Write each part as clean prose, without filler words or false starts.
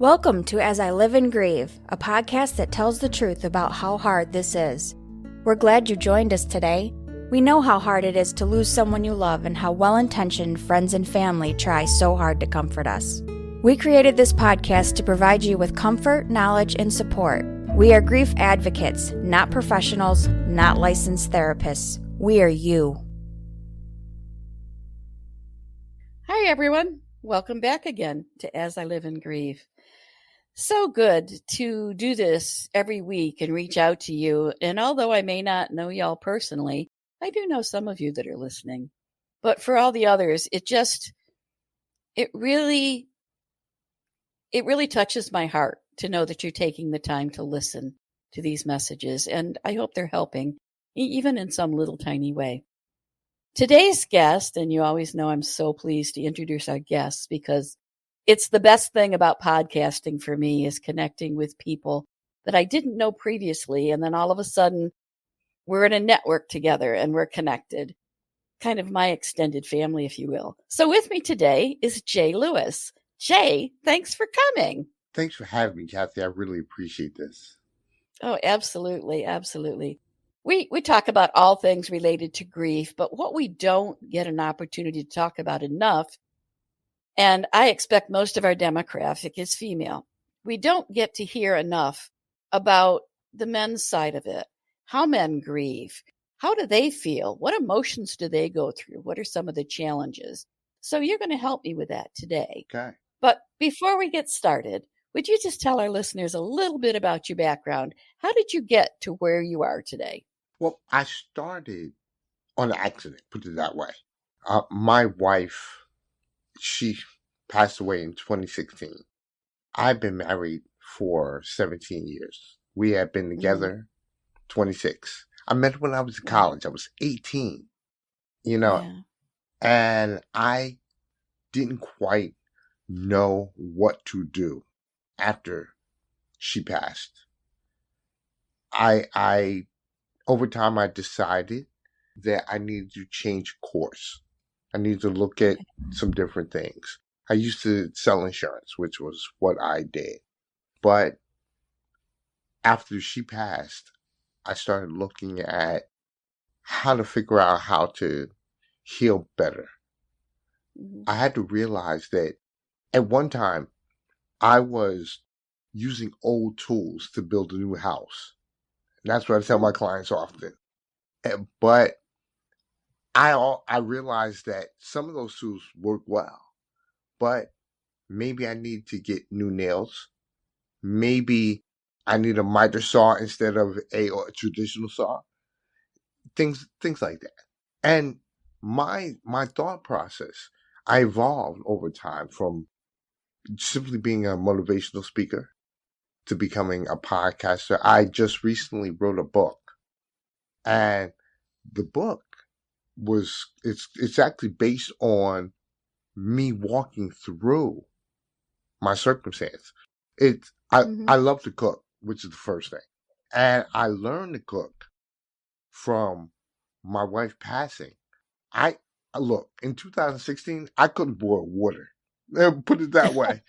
Welcome to As I Live and Grieve, a podcast that tells the truth about how hard this is. We're glad you joined us today. We know how hard it is to lose someone you love and how well-intentioned friends and family try so hard to comfort us. We created this podcast to provide you with comfort, knowledge, and support. We are grief advocates, not professionals, not licensed therapists. We are you. Hi, everyone. Welcome back again to As I Live and Grieve. So good to do this every week and reach out to you. And although I may not know y'all personally, I do know some of you that are listening. But for all the others, it really touches my heart to know that you're taking the time to listen to these messages. And I hope they're helping, even in some little tiny way. Today's guest, and you always know I'm so pleased to introduce our guests because it's the best thing about podcasting for me is connecting with people that I didn't know previously. And then all of a sudden, we're in a network together and we're connected. Kind of my extended family, if you will. So with me today is Jay Lewis. Jay, thanks for coming. Thanks for having me, Kathy. I really appreciate this. Oh, absolutely. Absolutely. We talk about all things related to grief, but what we don't get an opportunity to talk about enough, and I expect most of our demographic is female, we don't get to hear enough about the men's side of it, how men grieve, how do they feel, what emotions do they go through, what are some of the challenges. So you're going to help me with that today. Okay. But before we get started, would you just tell our listeners a little bit about your background? How did you get to where you are today? Well, I started on an accident, put it that way. My wife, she passed away in 2016. I've been married for 17 years. We have been together 26. I met her when I was in college. I was 18, and I didn't quite know what to do after she passed. Over time, I decided that I needed to change course. I needed to look at some different things. I used to sell insurance, which was what I did. But after she passed, I started looking at how to figure out how to heal better. I had to realize that at one time, I was using old tools to build a new house. And that's what I tell my clients often. But I realized that some of those tools work well, but maybe I need to get new nails. Maybe I need a miter saw instead of a traditional saw. Things like that. And my thought process, I evolved over time from simply being a motivational speaker to becoming a podcaster. I just recently wrote a book, and the book it's actually based on me walking through my circumstance. I love to cook, which is the first thing. And I learned to cook from my wife passing. Look, in 2016, I couldn't boil water. Put it that way.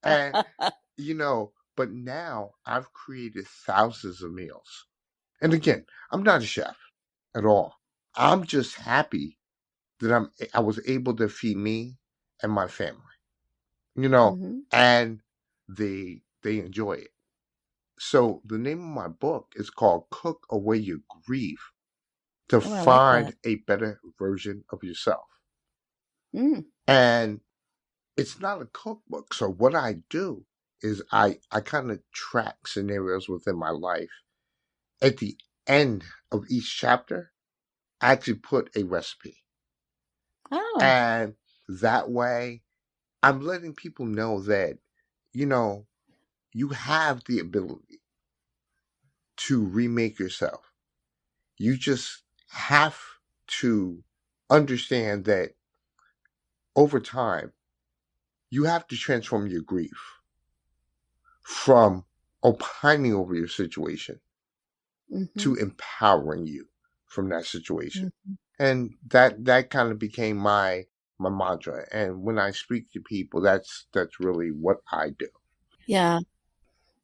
And, but now I've created thousands of meals. And again, I'm not a chef at all. I'm just happy that I was able to feed me and my family, and they enjoy it. So the name of my book is called Cook Away Your Grief to find a better version of yourself. And it's not a cookbook. So what I do is I kind of track scenarios within my life. At the end of each chapter, I actually put a recipe. Oh. And that way, I'm letting people know that, you have the ability to remake yourself. You just have to understand that over time, you have to transform your grief from opining over your situation to empowering you from that situation. And that kind of became my mantra. And when I speak to people, that's really what I do. Yeah.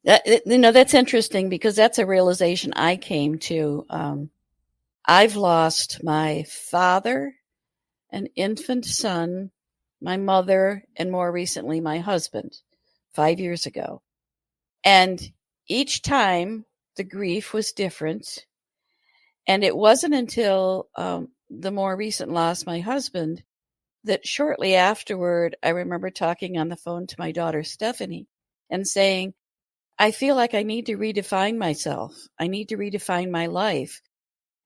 That's interesting because that's a realization I came to. I've lost my father, an infant son, my mother, and more recently, my husband 5 years ago. And each time the grief was different. And it wasn't until the more recent loss, my husband, that shortly afterward, I remember talking on the phone to my daughter, Stephanie, and saying, I feel like I need to redefine myself. I need to redefine my life.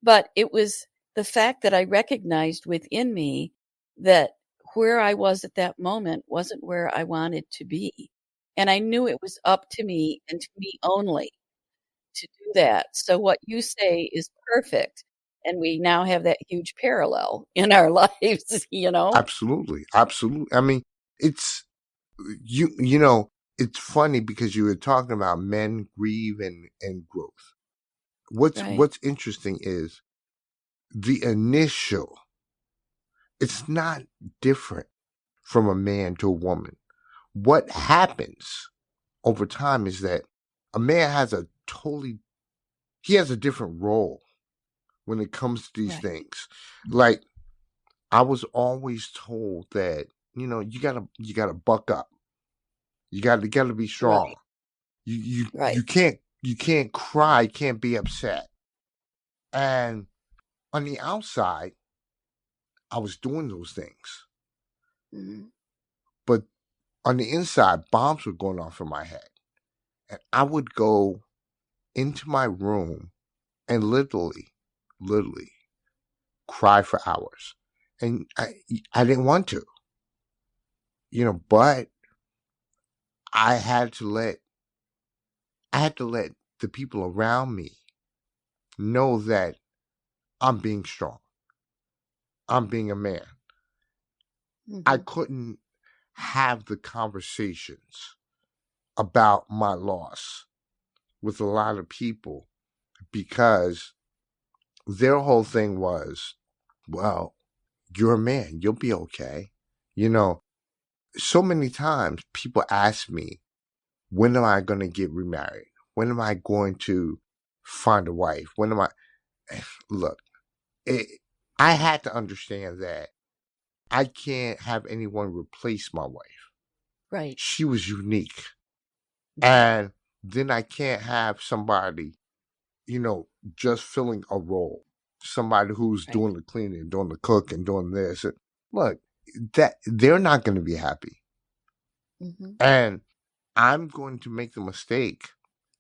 But it was the fact that I recognized within me that where I was at that moment wasn't where I wanted to be. And I knew it was up to me and to me only to do that. So what you say is perfect. And we now have that huge parallel in our lives, you know? Absolutely. Absolutely. I mean, it's it's funny because you were talking about men grieve and growth. Right, What's interesting is the initial, it's not different from a man to a woman. What happens over time is that a man has he has a different role when it comes to these right, things. Like, I was always told that, you gotta buck up. You gotta be strong. right, You you right. you can't you can't cry, you can't be upset. And on the outside, I was doing those things. Mhm. But on the inside, bombs were going off in my head. And I would go into my room and literally cry for hours. And I didn't want to, but I had to let I had to let the people around me know that I'm being strong. I'm being a man. I Mhm. couldn't have the conversations about my loss with a lot of people because their whole thing was, well, you're a man, you'll be okay. You know, so many times people ask me, when am I going to get remarried? When am I going to find a wife? When am I? Look, it, I had to understand that I can't have anyone replace my wife. Right. She was unique. Mhm. And then I can't have somebody, you know, just filling a role. Somebody who's Right. doing the cleaning, doing the cooking, doing this. Look, that they're not going to be happy. Mhm. And I'm going to make the mistake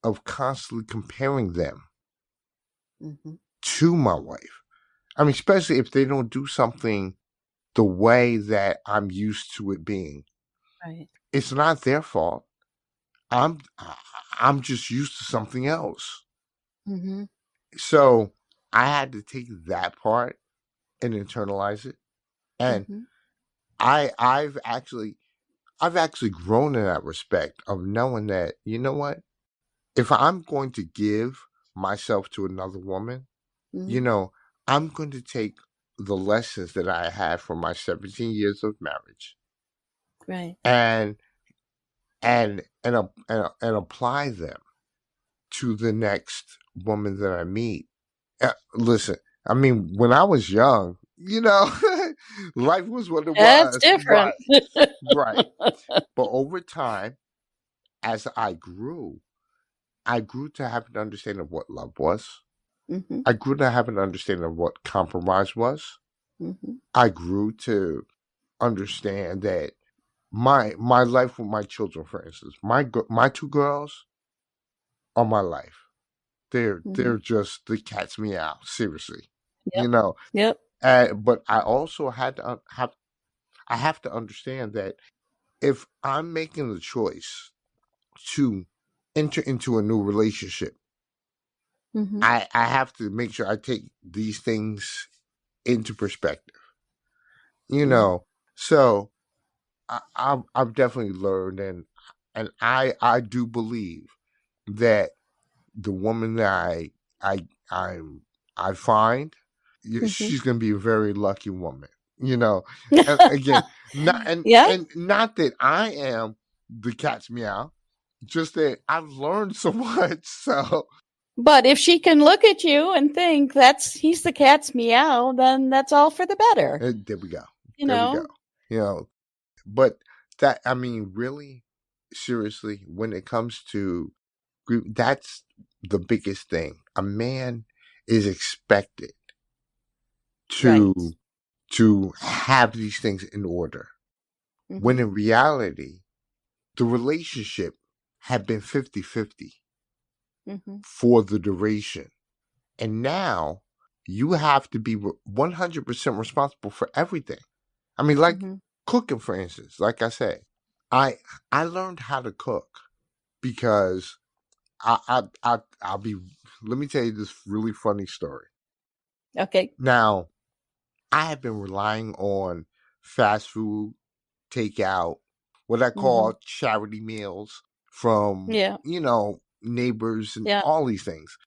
of constantly comparing them Mhm. to my wife. I mean, especially if they don't do something the way that I'm used to it being. Right. It's not their fault. I'm I'm just used to something else. Mhm. So I had to take that part and internalize it. And Mhm. I I've actually grown in that respect of knowing that, you know what? If I'm going to give myself to another woman, you Mhm. know, I'm going to take the lessons that I had from my 17 years of marriage Right. and and apply them to the next woman that I meet. Listen, I mean, when I was young, life was what it That's was. different. Right, right. But over time, as I grew to have an understanding of what love was. Mhm. I grew to have an understanding of what compromise was. Mhm. I grew to understand that my life with my children, for instance, my two girls are my life. They're Mhm. just the cat's meow. Seriously, Yep. you know. Yep. But I also had to I have to understand that if I'm making the choice to enter into a new relationship, Mhm. I have to make sure I take these things into perspective. You Mhm. know, so I've definitely learned, and I do believe that the woman that I I I find, Mhm. she's gonna be a very lucky woman. You know, and again, not Yeah. and not that I am the cat's meow, just that I've learned so much. So, But if she can look at you and think he's the cat's meow, then that's all for the better. there we go. You There we know? go. You know, but that, I mean, really, seriously, when it comes to grief, that's the biggest thing. A man is expected Right. to have these things in order. When in reality, the relationship had been 50-50 for the duration. And now you have to be 100% responsible for everything. I mean, like cooking, for instance. Like I said, I learned how to cook because I'll be. Let me tell you this really funny story. Okay. Now, I have been relying on fast food, takeout, what I call charity meals from neighbors and all these things.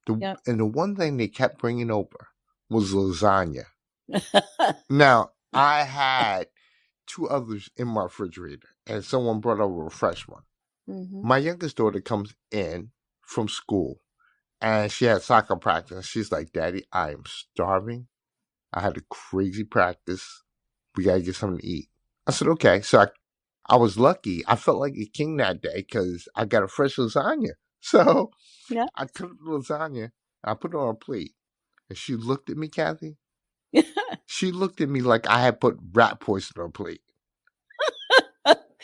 And the one thing they kept bringing over was lasagna. Now, I had 2 others in my refrigerator, and someone brought over a fresh one. My youngest daughter comes in from school, and she had soccer practice. She's like, "Daddy, I am starving. I had a crazy practice. We got to get something to eat." I said, "Okay." So I was lucky. I felt like a king that day because I got a fresh lasagna. So I cooked the lasagna, and I put it on a plate. And she looked at me, Kathy. She looked at me like I had put rat poison on her plate.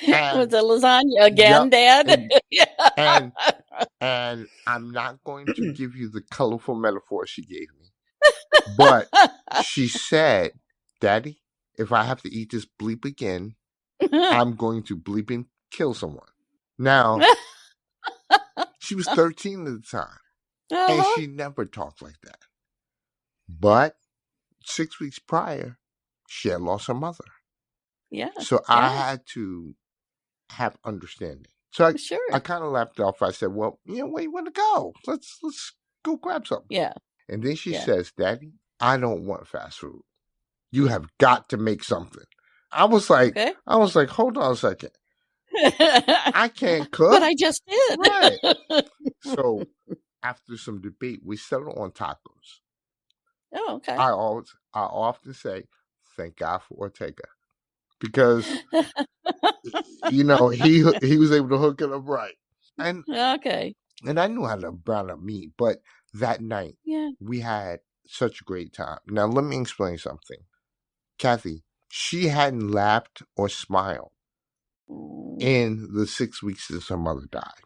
Was the lasagna again, Dad? And I'm not going to give you the colorful metaphor she gave me. But she said, "Daddy, if I have to eat this bleep again, I'm going to bleep and kill someone." Now, she was 13 at the time. And she never talked like that. But 6 weeks prior, she had lost her mother. So I had to have understanding. So I kind of laughed it off. I said, "Well, where you want to go? Let's go grab something." Yeah. And then she says, "Daddy, I don't want fast food. You have got to make something." I was like, "Hold on a second. I can't cook." But I just did. Right. So after some debate, we settled on tacos. Oh, okay. I often say, "Thank God for Ortega," because he was able to hook it up right. And and I knew how to brown up meat, but that night we had such a great time. Now let me explain something. Kathy, she hadn't laughed or smiled in the 6 weeks since her mother died.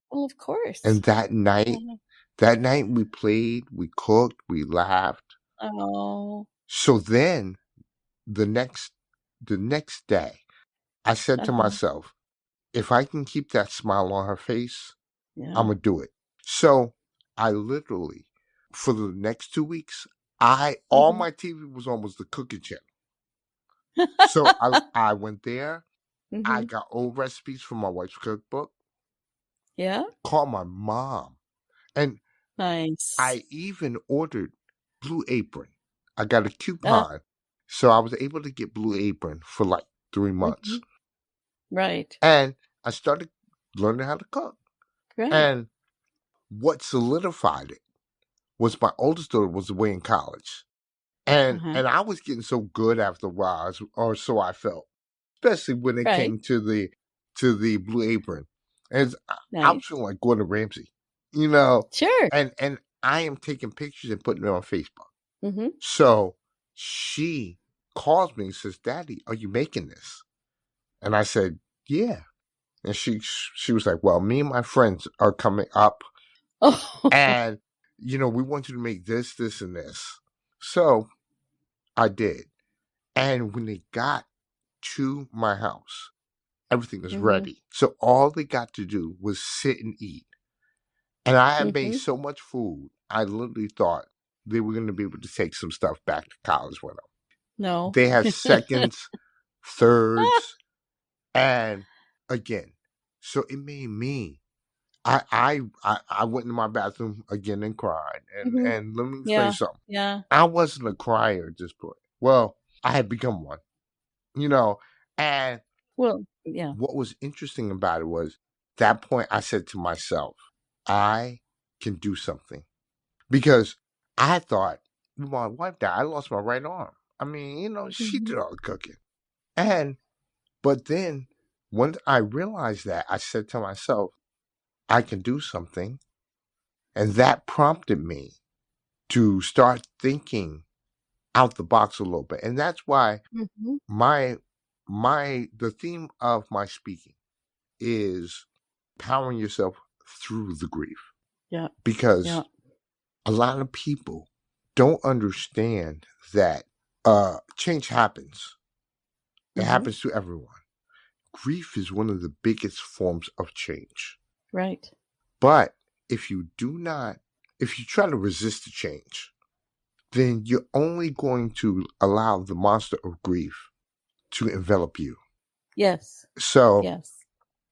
Well, of course. And that night we played, we cooked, we laughed. Oh. So then the next day, I said to myself, if I can keep that smile on her face, I'm going to do it. So I literally, for the next 2 weeks, all my TV was on was the cooking channel. So I went there. I got old recipes from my wife's cookbook. Yeah. Called my mom. And nice. I even ordered Blue Apron. I got a coupon. So I was able to get Blue Apron for like 3 months. Right. And I started learning how to cook. Right. And what solidified it was my oldest daughter was away in college. And I was getting so good after a while, or so I felt, especially when it came to the Blue Apron. And I was feeling like Gordon Ramsay, Sure. And I am taking pictures and putting it on Facebook. So she calls me and says, "Daddy, are you making this?" And I said, "Yeah." And she was like, "Well, me and my friends are coming up, and we want you to make this, this, and this." So I did. And when they got to my house, everything was ready. So all they got to do was sit and eat. And I had made so much food, I literally thought they were going to be able to take some stuff back to college with them. No. They had seconds, thirds, and again. So it made me. I went in my bathroom again and cried. And let me explain something. Yeah. I wasn't a crier at this point. Well, I had become one. And well, yeah. What was interesting about it was that point, I said to myself, I can do something. Because I thought, my wife died. I lost my right arm. I mean, she Mm-hmm. did all the cooking. But then once I realized that, I said to myself, I can do something. And that prompted me to start thinking out the box a little bit. And that's why Mm-hmm. the theme of my speaking is powering yourself through the grief. Yeah. Because Yeah. a lot of people don't understand that change happens. It Mm-hmm. happens to everyone. Grief is one of the biggest forms of change. Right. But if you try to resist the change, then you're only going to allow the monster of grief to envelop you. Yes. So Yes.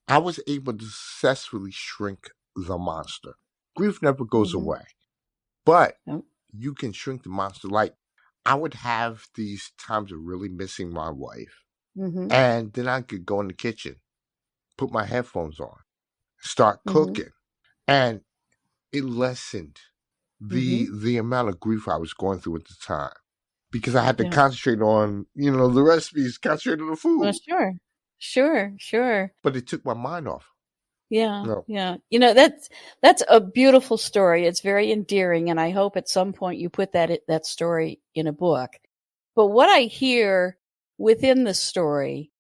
I was able to successfully shrink the monster. Grief never goes Mm-hmm. away, but Yep. you can shrink the monster. Like, I would have these times of really missing my wife, Mm-hmm. and then I could go in the kitchen, put my headphones on, start Mm-hmm. cooking, and it lessened Mm-hmm. the amount of grief I was going through at the time, because I had to Yeah. concentrate on the recipes, concentrate on the Well, food, sure. Sure. Sure. but it took my mind off. Yeah. No, Yeah. That's a beautiful story. It's very endearing, and I hope at some point you put that story in a book. But what I hear within the story,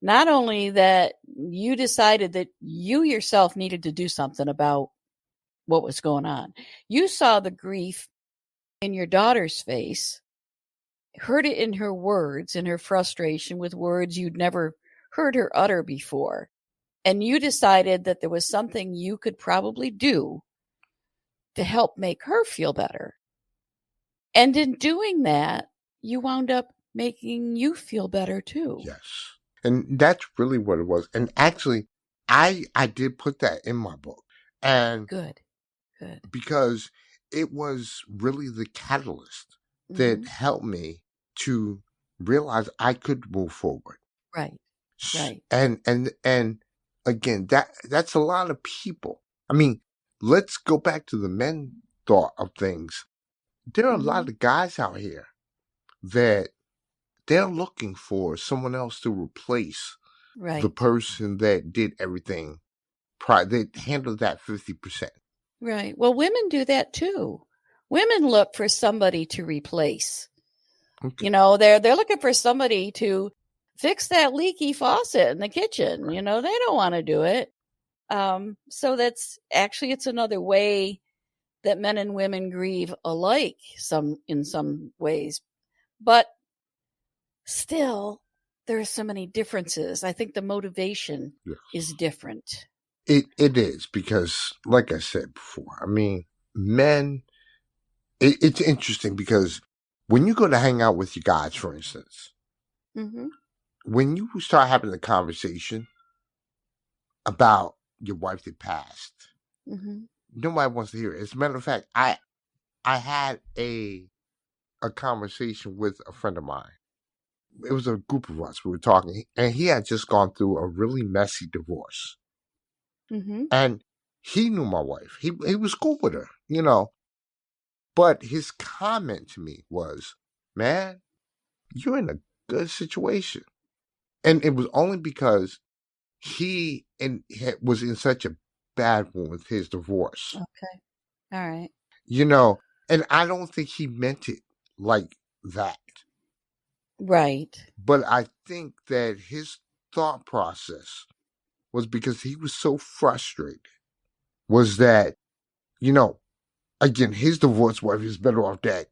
not only that you decided that you yourself needed to do something about what was going on, you saw the grief in your daughter's face, heard it in her words, in her frustration with words you'd never heard her utter before. And you decided that there was something you could probably do to help make her feel better. And in doing that, you wound up making you feel better too. yes, and that's really what it was. And actually, I did put that in my book, and Good. Good. because it was really the catalyst that Mm-hmm. helped me to realize I could move forward. Right. Right. And again, that's a lot of people. I mean, let's go back to the men thought of things. There are a lot Mm-hmm. of guys out here that they're looking for someone else to replace the Right. person that did everything that handled that 50%. Right. Well, women do that too. Women look for somebody to replace. Okay. They're looking for somebody to fix that leaky faucet in the kitchen. Right. They don't want to do it. So it's another way that men and women grieve alike in some ways. But still, there are so many differences. I think the motivation Yes. is different. It is, because, like I said before, I mean, men, it's interesting because when you go to hang out with your guys, for instance, Mm-hmm. when you start having a conversation about your wife that passed, Mm-hmm. nobody wants to hear it. As a matter of fact, I had a conversation with a friend of mine. It was a group of us. We were talking, and he had just gone through a really messy divorce. Mm-hmm. And he knew my wife. He was cool with her, But his comment to me was, "Man, you're in a good situation." And it was only because was in such a bad one with his divorce. Okay. All right. And I don't think he meant it like that. Right. But I think that his thought process was, because he was so frustrated, was that, again, his divorced wife is better off dead.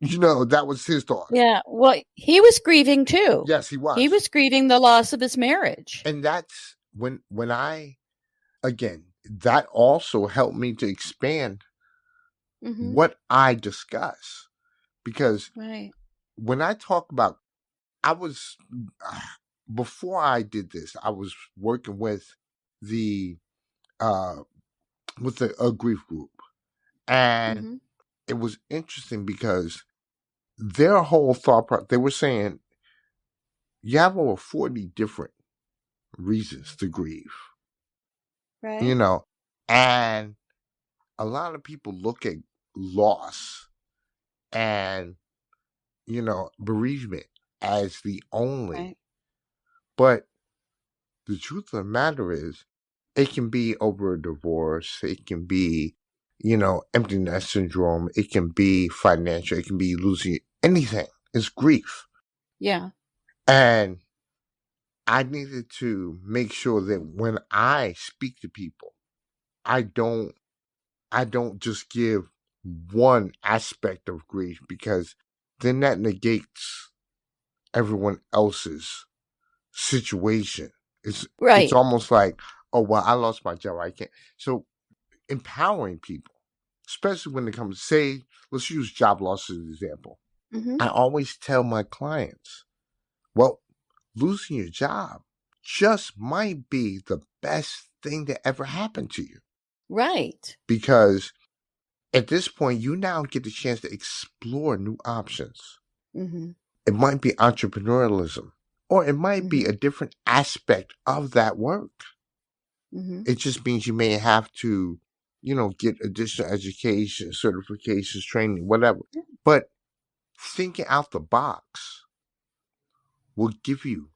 That was his thought. Yeah. Well, he was grieving too. Yes, he was. He was grieving the loss of his marriage. And that's when again, that also helped me to expand Mm-hmm. what I discuss. Because Right. when I talk about, before I did this, I was working with the a grief group, and Mm-hmm. it was interesting because their whole thought process, they were saying you have over 40 different reasons to grieve. you Right. know, and a lot of people look at loss and, bereavement as the only. Right. But the truth of the matter is, it can be over a divorce, it can be, empty nest syndrome, it can be financial, it can be losing anything. It's grief. Yeah. And I needed to make sure that when I speak to people, I don't just give one aspect of grief, because then that negates everyone else's situation. It's Right. almost like, oh well, I lost my job, I can't. So empowering people, especially when it comes, say, let's use job loss as an example. Mm-hmm. I always tell my clients, well, losing your job just might be the best thing that ever happened to you, Right. because at this point, you now get the chance to explore new options. Mm-hmm. It might be entrepreneurialism, or it might be Mm-hmm. a different aspect of that work. Mm-hmm. It just means you may have to, get additional education, certifications, training, whatever. But thinking out the box will give you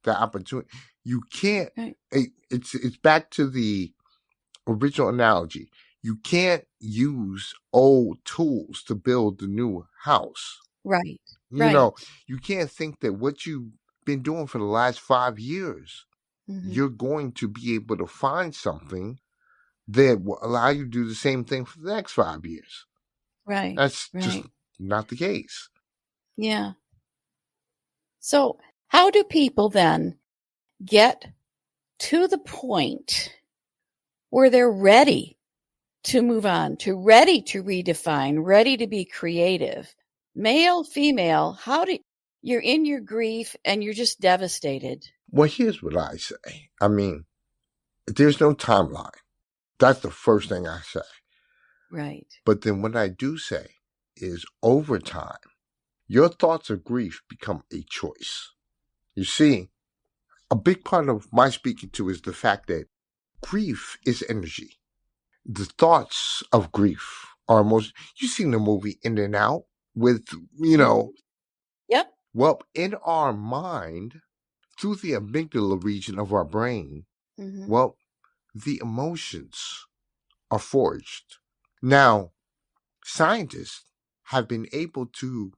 the opportunity. You can't. Right. It's back to the original analogy. You can't use old tools to build the new house. Right. You Right. know, you can't think that what you've been doing for the last 5 years, Mm-hmm. you're going to be able to find something that will allow you to do the same thing for the next 5 years. Right. That's just Right. not the case. Yeah. So how do people then get to the point where they're ready to move on, ready to redefine, ready to be creative? Male, female, you're in your grief and you're just devastated. Well, here's what I say. I mean, there's no timeline. That's the first thing I say. Right. But then what I do say is, over time, your thoughts of grief become a choice. You see, a big part of my speaking to is the fact that grief is energy. The thoughts of grief are most. You've seen the movie In and Out with, Mm-hmm. Yep. well, in our mind, through the amygdala region of our brain, Mm-hmm. well, the emotions are forged. Now, scientists have been able to,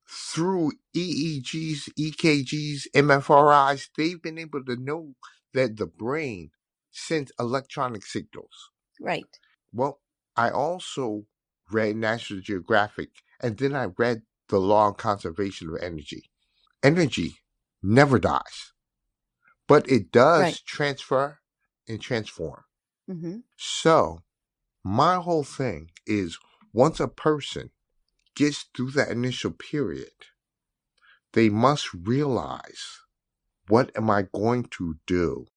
through EEGs, EKGs, MFRIs, they've been able to know that the brain sends electronic signals. Right. Well, I also read National Geographic, and then I read the law of conservation of energy. Energy never dies, but it does Right. transfer and transform. Mm-hmm. So, my whole thing is, once a person gets through that initial period, they must realize, what am I going to do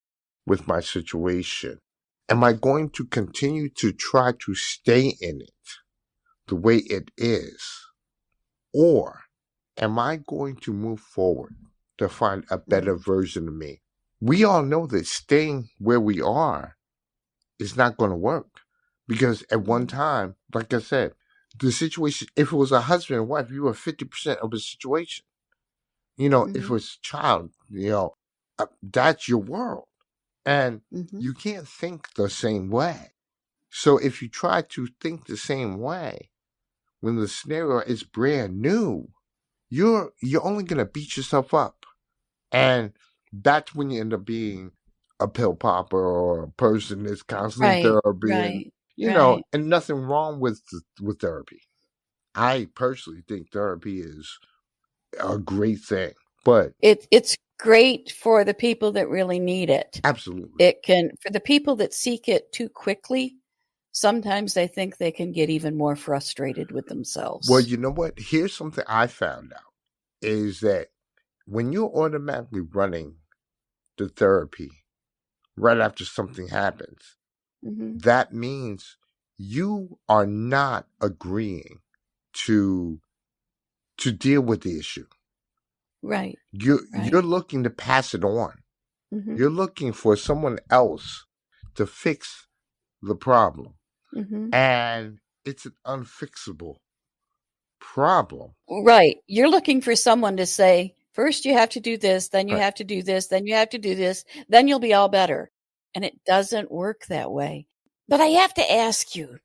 with my situation? Am I going to continue to try to stay in it the way it is? Or am I going to move forward to find a better version of me? We all know that staying where we are is not going to work, because at one time, like I said, the situation, if it was a husband and wife, you were 50% of the situation. If it Mm-hmm. was a child, that's your world. And Mm-hmm. you can't think the same way. So if you try to think the same way when the scenario is brand new, you're only gonna beat yourself up. And that's when you end up being a pill popper or a person that's constantly in Right. therapy, and Right. Right. and nothing wrong with therapy. I personally think therapy is a great thing, but It's great for the people that really need it. absolutely. It can, for the people that seek it too quickly, sometimes they think they can get even more frustrated with themselves. Well, you know what? Here's something I found out, is that when you're automatically running the therapy right after something happens, Mm-hmm. that means you are not agreeing to deal with the issue. Right. You're Right. looking to pass it on. Mm-hmm. You're looking for someone else to fix the problem. Mm-hmm. And it's an unfixable problem. Right. You're looking for someone to say, first you have to do this, then you Right. have to do this, then you have to do this, then you'll be all better. And it doesn't work that way. But I have to ask you,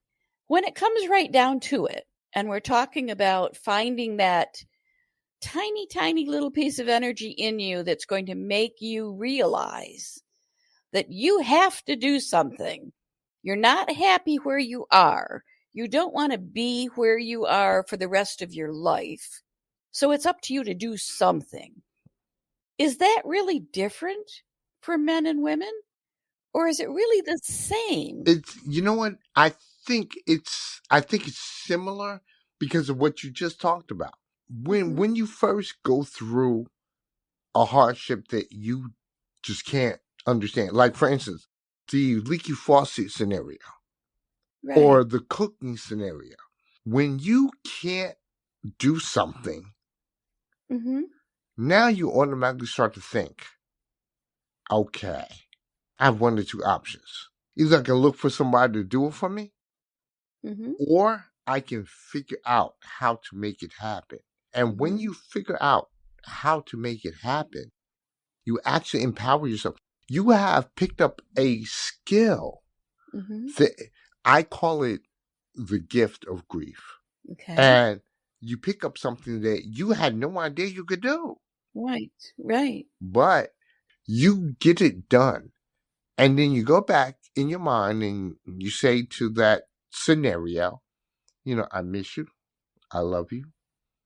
when it comes right down to it, and we're talking about finding that tiny, tiny little piece of energy in you that's going to make you realize that you have to do something. You're not happy where you are. You don't want to be where you are for the rest of your life. So it's up to you to do something. Is that really different for men and women? Or is it really the same? It's, you know what? I think it's similar because of what you just talked about. When you first go through a hardship that you just can't understand, like for instance, the leaky faucet scenario or Right. the cooking scenario, when you can't do something, Mm-hmm. now you automatically start to think, okay, I have one or two options. Either I can look for somebody to do it for me, Mm-hmm. or I can figure out how to make it happen. And when you figure out how to make it happen, you actually empower yourself. You have picked up a skill Mm-hmm. that I call it the gift of grief. Okay. And you pick up something that you had no idea you could do, Right. Right. but you get it done. And then you go back in your mind and you say to that scenario, I miss you. I love you.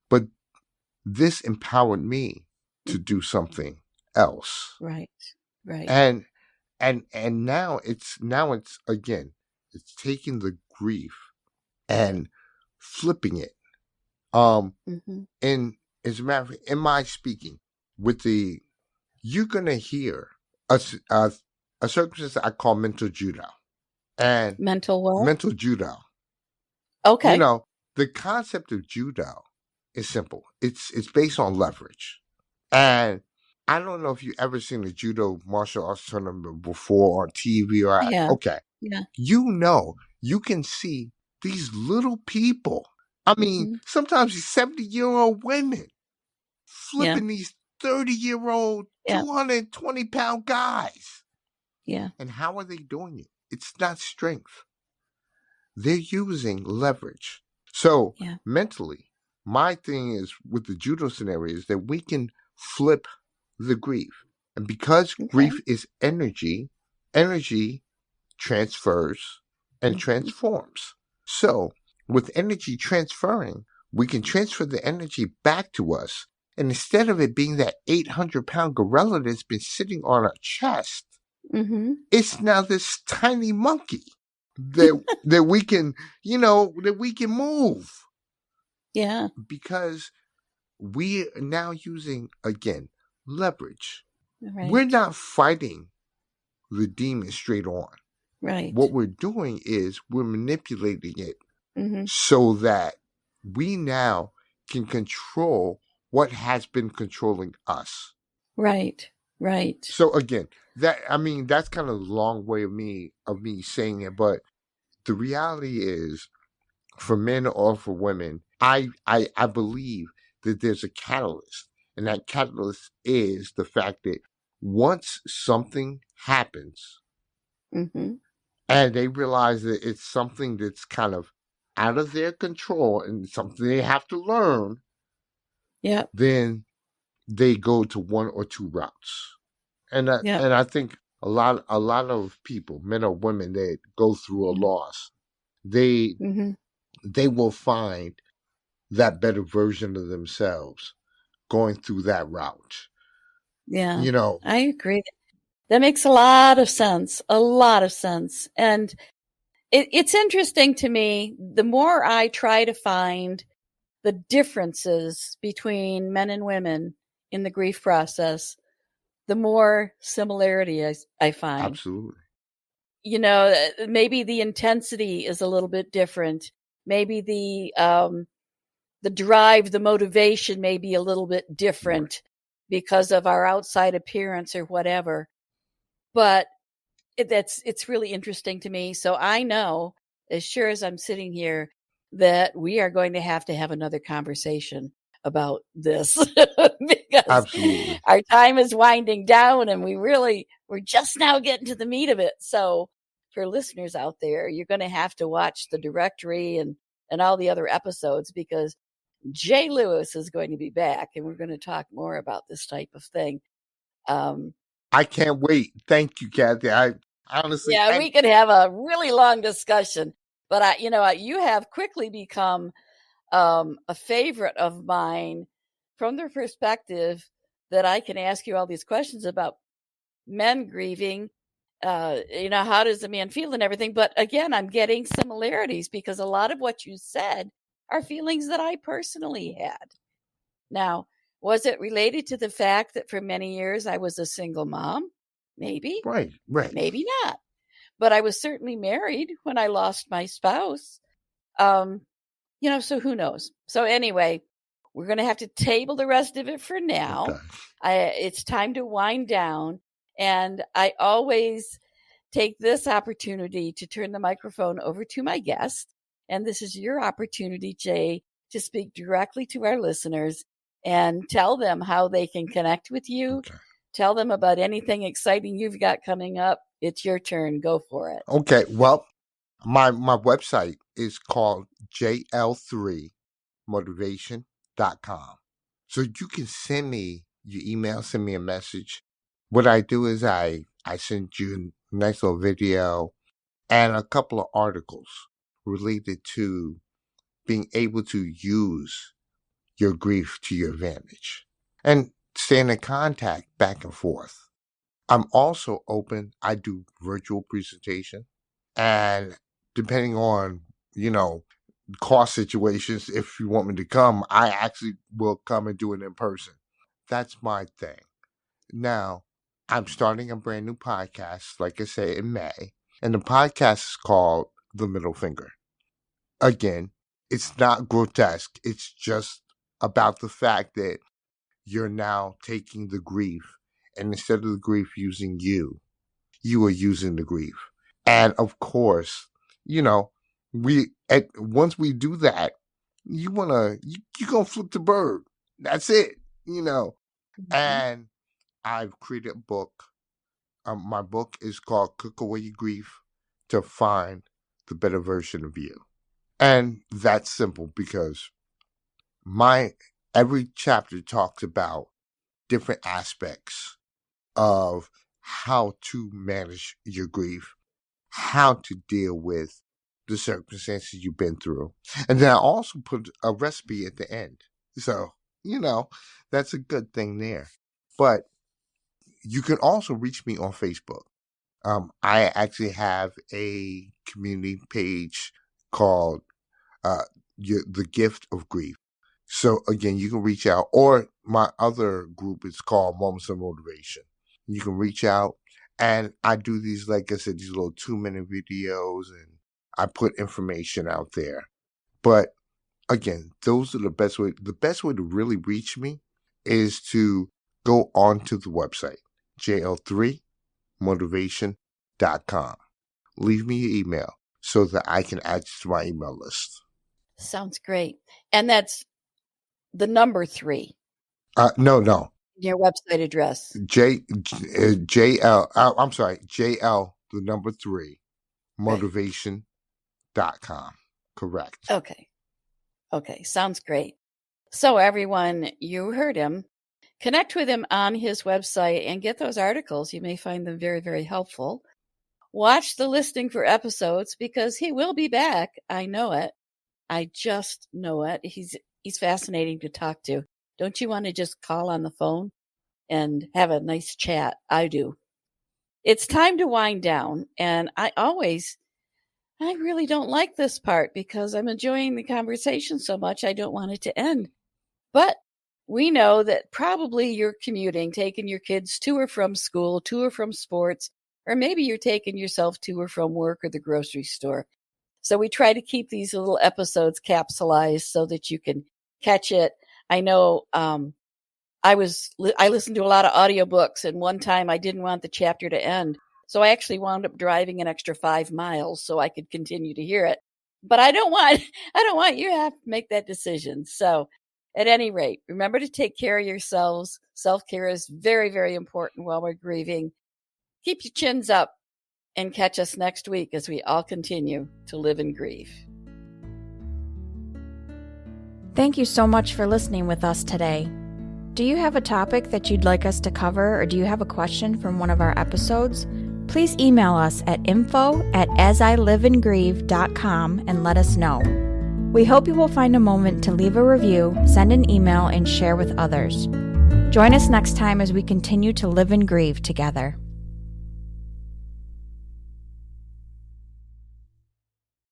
But this empowered me to do something else. Right. Right. And now it's again, it's taking the grief and flipping it. Mm-hmm. And as a matter of fact, in my speaking with you're gonna hear a circumstance I call mental judo. And Mental what? mental judo. Okay. The concept of judo is simple. It's based on leverage. And I don't know if you ever seen a judo martial arts tournament before on TV or Yeah. okay. Yeah. You can see these little people. I mean, Mm-hmm. sometimes these 70-year-old women Yeah. flipping these 30-year-old, Yeah. 220-pound guys. Yeah. And how are they doing it? It's not strength. They're using leverage. So Yeah. mentally, my thing is with the judo scenario is that we can flip the grief. And because Okay. grief is energy, energy transfers and transforms. So with energy transferring, we can transfer the energy back to us. And instead of it being that 800-pound gorilla that's been sitting on our chest, Mm-hmm. it's now this tiny monkey that we can, that we can move Yeah. because we are now using again leverage. Right. We're not fighting the demon straight on. Right. What we're doing is we're manipulating it Mm-hmm. so that we now can control what has been controlling us. Right. Right. So again, that's kind of a long way of me saying it, but the reality is, for men or for women, I believe that there's a catalyst, and that catalyst is the fact that once something happens Mm-hmm. and they realize that it's something that's kind of out of their control and something they have to learn, Yep. then they go to one or two routes. And Yep. I think a lot of people, men or women, that go through a loss, they Mm-hmm. they will find that better version of themselves going through that route. Yeah. You know, I agree. That makes a lot of sense. A lot of sense. And it's interesting to me, the more I try to find the differences between men and women in the grief process, the more similarity I find. absolutely. Maybe the intensity is a little bit different. Maybe the drive, the motivation may be a little bit different because of our outside appearance or whatever. But it's really interesting to me. So I know, as sure as I'm sitting here, that we are going to have another conversation about this because Absolutely. our time is winding down and we're just now getting to the meat of it. So for listeners out there, you're going to have to watch the directory and all the other episodes, because Jay Lewis is going to be back and we're going to talk more about this type of thing. I can't wait. Thank you, Kathy. I honestly, Yeah, we could have a really long discussion, but you have quickly become a favorite of mine from the perspective that I can ask you all these questions about men grieving. How does a man feel and everything? But again, I'm getting similarities because a lot of what you said are feelings that I personally had. Now, was it related to the fact that for many years I was a single mom? Maybe, right. maybe not. But I was certainly married when I lost my spouse. So who knows? So anyway, we're going to have to table the rest of it for now. Okay. It's time to wind down. And I always take this opportunity to turn the microphone over to my guest. And this is your opportunity, Jay, to speak directly to our listeners and tell them how they can connect with you. Okay. Tell them about anything exciting you've got coming up. It's your turn. Go for it. Okay. Well, my website is called jl3motivation.com. So you can send me your email, send me a message. What I do is I send you a nice little video and a couple of articles related to being able to use your grief to your advantage and staying in contact back and forth. I'm also open. I do virtual presentation, and depending on, cost situations, if you want me to come, I actually will come and do it in person. That's my thing. Now, I'm starting a brand new podcast, like I say, in May, and the podcast is called The Middle Finger. Again, it's not grotesque. It's just about the fact that you're now taking the grief, and instead of the grief using you are using the grief. And of course, once we do that, you're gonna flip the bird. That's it. Mm-hmm. And I've created a book. My book is called Cook Away Your Grief to Find the Better Version of You. And that's simple because every chapter talks about different aspects of how to manage your grief, how to deal with the circumstances you've been through. And then I also put a recipe at the end. So, that's a good thing there. But you can also reach me on Facebook. I actually have a community page called The Gift of Grief. So again, you can reach out, or my other group is called Moments of Motivation. You can reach out, and I do these, like I said, these little 2-minute videos, and I put information out there. But again, those are the best way. The best way to really reach me is to go onto the website, jl3motivation.com. Leave me your email so that I can add you to my email list. Sounds great. And that's the number 3. No. Your website address. JL, the number 3, motivation.com. Correct. Okay. Sounds great. So everyone, you heard him. Connect with him on his website and get those articles. You may find them very, very helpful. Watch the listing for episodes because he will be back. I know it. I just know it. He's fascinating to talk to. Don't you want to just call on the phone and have a nice chat? I do. It's time to wind down. And I really don't like this part because I'm enjoying the conversation so much. I don't want it to end. But we know that probably you're commuting, taking your kids to or from school, to or from sports, or maybe you're taking yourself to or from work or the grocery store. So we try to keep these little episodes capsulized so that you can catch it. I know I listened to a lot of audiobooks, and one time I didn't want the chapter to end. So I actually wound up driving an extra 5 miles so I could continue to hear it. But I don't want you to have to make that decision. So at any rate, remember to take care of yourselves. Self-care is very, very important while we're grieving. Keep your chins up and catch us next week as we all continue to live and grieve. Thank you so much for listening with us today. Do you have a topic that you'd like us to cover, or do you have a question from one of our episodes? Please email us at info@asiliveandgrieve.com and let us know. We hope you will find a moment to leave a review, send an email, and share with others. Join us next time as we continue to live and grieve together.